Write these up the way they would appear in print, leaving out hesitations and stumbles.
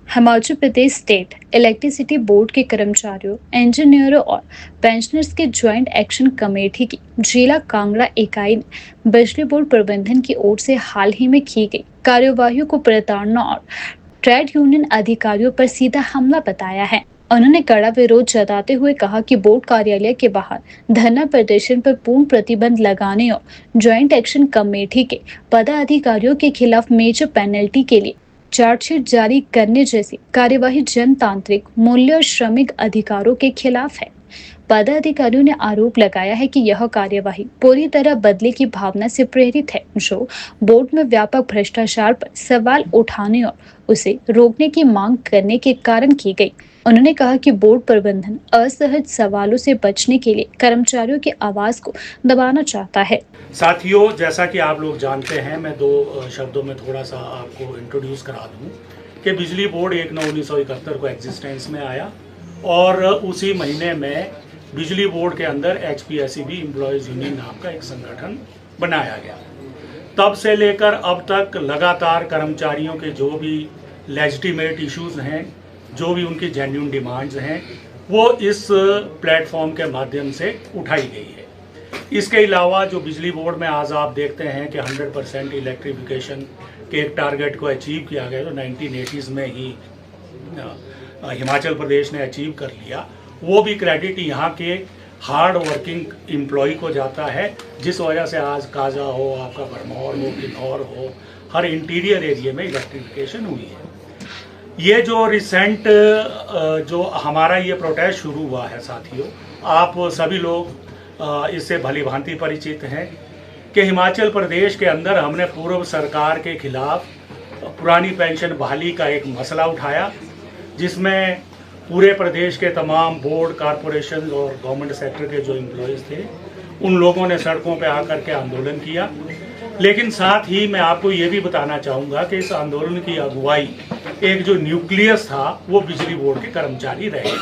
Himachal Pradesh state electricity board के कर्मचारियों, इंजीनियरों और पेंशनर्स के ज्वाइंट एक्शन कमेटी की जिला कांगड़ा इकाई ने बिजली बोर्ड प्रबंधन की ओर से हाल ही में की गई कार्यवाहियों को प्रताड़ना और ट्रेड यूनियन अधिकारियों पर सीधा हमला बताया है। उन्होंने कड़ा विरोध जताते हुए कहा कि बोर्ड कार्यालय के बाहर धरना प्रदर्शन पर पूर्ण प्रतिबंध लगाने और ज्वाइंट एक्शन कमेटी के पदाधिकारियों के खिलाफ मेजर पेनल्टी के लिए चार्जशीट जारी करने जैसी कार्यवाही जनतांत्रिक मूल्य और श्रमिक अधिकारों के खिलाफ है। पदाधिकारियों ने आरोप लगाया है कि यह कार्यवाही पूरी तरह बदले की भावना से प्रेरित है, जो बोर्ड में व्यापक भ्रष्टाचार पर सवाल उठाने और उसे रोकने की मांग करने के कारण की गई। उन्होंने कहा कि बोर्ड प्रबंधन असहज सवालों से बचने के लिए कर्मचारियों की आवाज को दबाना चाहता है। साथियों, जैसा कि आप लोग जानते हैं, मैं दो शब्दों में थोड़ा सा आपको इंट्रोड्यूस करा दूं कि बिजली बोर्ड 1/9/1971 को एग्जिस्टेंस में आया और उसी महीने में बिजली बोर्ड के अंदर HPSEB एम्प्लॉयज़ यूनियन नाम का एक संगठन बनाया गया। तब से लेकर अब तक लगातार कर्मचारियों के जो भी लेजिटिमेट इश्यूज़ हैं, जो भी उनकी जेन्युइन डिमांड्स हैं, वो इस प्लेटफॉर्म के माध्यम से उठाई गई है। इसके अलावा जो बिजली बोर्ड में आज आप देखते हैं कि 100% इलेक्ट्रिफिकेशन के एक टारगेट को अचीव किया गया, जो 1980s में ही हिमाचल प्रदेश ने अचीव कर लिया, वो भी क्रेडिट यहाँ के हार्ड वर्किंग एम्प्लॉय को जाता है, जिस वजह से आज काजा हो, आपका भरमौर हो, किन्नौर हो, हर इंटीरियर एरिया में इलेक्ट्रिफिकेशन हुई है। ये जो रिसेंट जो हमारा ये प्रोटेस्ट शुरू हुआ है साथियों, आप सभी लोग इससे भली भांति परिचित हैं कि हिमाचल प्रदेश के अंदर हमने पूर्व सरकार के खिलाफ पुरानी पेंशन बहाली का एक मसला उठाया, जिसमें पूरे प्रदेश के तमाम बोर्ड, कॉरपोरेशन और गवर्नमेंट सेक्टर के जो एम्प्लॉयज़ थे, उन लोगों ने सड़कों पर आकर के आंदोलन किया। लेकिन साथ ही मैं आपको ये भी बताना चाहूँगा कि इस आंदोलन की अगुवाई एक जो न्यूक्लियस था वो बिजली बोर्ड के कर्मचारी रहे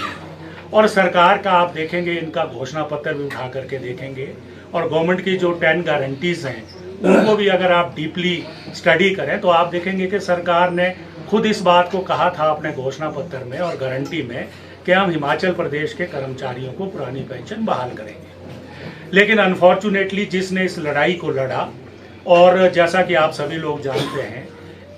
और सरकार का आप देखेंगे, इनका घोषणा पत्र भी उठा करके देखेंगे और गवर्नमेंट की जो 10 गारंटीज़ हैं उनको भी अगर आप डीपली स्टडी करें तो आप देखेंगे कि सरकार ने खुद इस बात को कहा था अपने घोषणा पत्र में और गारंटी में कि हम हिमाचल प्रदेश के कर्मचारियों को पुरानी पेंशन बहाल करेंगे। लेकिन अनफॉर्चुनेटली जिसने इस लड़ाई को लड़ा, और जैसा कि आप सभी लोग जानते हैं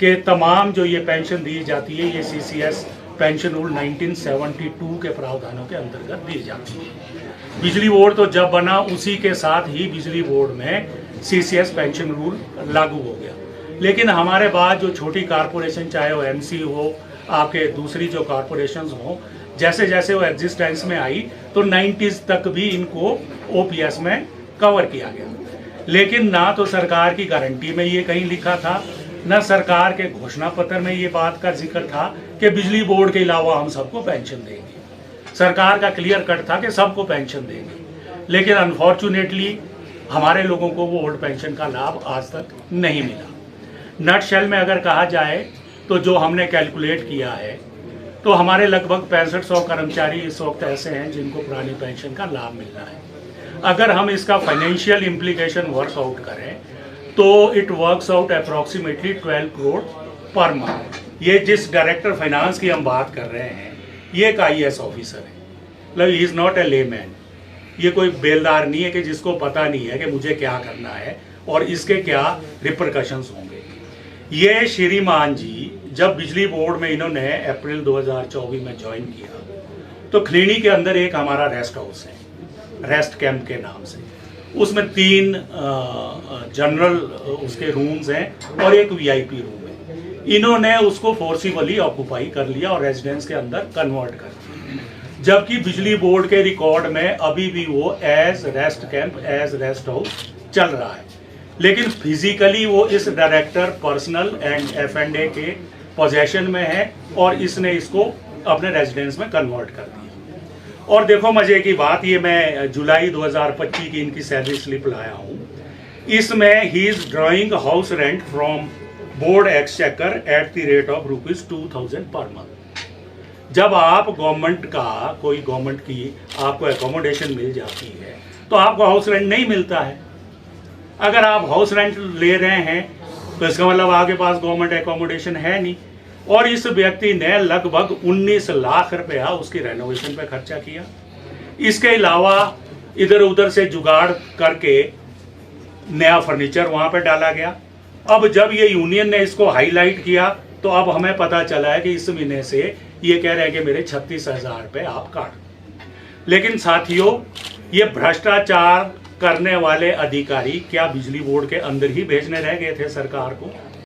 कि तमाम जो ये पेंशन दी जाती है, ये CCS पेंशन रूल 1972 के प्रावधानों के अंतर्गत दी जाती है। बिजली बोर्ड तो जब बना उसी के साथ ही बिजली बोर्ड में CCS पेंशन रूल लागू हो गया। लेकिन हमारे बाद जो छोटी कारपोरेशन, चाहे वो MC हो, आपके दूसरी जो कॉरपोरेशंस हो, जैसे जैसे वो एग्जिस्टेंस में आई तो 90s तक भी इनको OPS में कवर किया गया। लेकिन ना तो सरकार की गारंटी में ये कहीं लिखा था, न सरकार के घोषणा पत्र में ये बात का जिक्र था कि बिजली बोर्ड के अलावा हम सबको पेंशन देंगे। सरकार का क्लियर कट था कि सबको पेंशन देंगे, लेकिन अनफॉर्चुनेटली हमारे लोगों को वो ओल्ड पेंशन का लाभ आज तक नहीं मिला। नट शेल में अगर कहा जाए तो जो हमने कैलकुलेट किया है तो हमारे लगभग 6500 कर्मचारी इस वक्त ऐसे हैं जिनको पुरानी पेंशन का लाभ मिलना है। अगर हम इसका फाइनेंशियल इम्प्लीकेशन वर्कआउट करें तो it works out approximately 12 crore per month. ये जिस डायरेक्टर फाइनेंस की हम बात कर रहे हैं, ये एक IAS ऑफिसर है, मतलब he is not a layman. ये कोई बेलदार नहीं है कि जिसको पता नहीं है कि मुझे क्या करना है और इसके क्या रिपरकशंस होंगे। ये श्रीमान जी जब बिजली बोर्ड में इन्होंने अप्रैल 2024 में ज्वाइन किया तो खलीनी के अंदर एक हमारा रेस्ट हाउस है, रेस्ट कैंप के नाम से, उसमें 3 जनरल उसके रूम्स हैं और एक VIP रूम है। इन्होंने उसको फोर्सिबली ऑक्यूपाई कर लिया और रेजिडेंस के अंदर कन्वर्ट कर दिया, जबकि बिजली बोर्ड के रिकॉर्ड में अभी भी वो as rest camp, as rest house चल रहा है। लेकिन फिजिकली वो इस डायरेक्टर पर्सनल एंड F&A के पोजेशन में है और इसने इसको अपने रेजिडेंस में कन्वर्ट कर दिया। और देखो मजे की बात, ये मैं जुलाई 2025 की इनकी सैलरी स्लिप लाया हूँ। इसमें he is drawing house rent from board exchequer at the rate of ₹2000 per month. जब आप गवर्नमेंट का कोई गवर्नमेंट की आपको एकोमोडेशन मिल जाती है तो आपको हाउस रेंट नहीं मिलता है। अगर आप हाउस रेंट ले रहे हैं तो इसका मतलब आपके पास गवर्नमेंट एकोमोडेशन है नहीं। और इस व्यक्ति ने लगभग 19 लाख रुपया उसकी रेनोवेशन पे खर्चा किया। इसके अलावा इधर उधर से जुगाड़ करके नया फर्नीचर वहां पे डाला गया। अब जब ये यूनियन ने इसको हाईलाइट किया तो अब हमें पता चला है कि इस महीने से ये कह रहे हैं कि मेरे 36,000 रुपये आप काट। लेकिन साथियों, ये भ्रष्टाचार करने वाले अधिकारी क्या बिजली बोर्ड के अंदर ही भेजने रह गए थे सरकार को?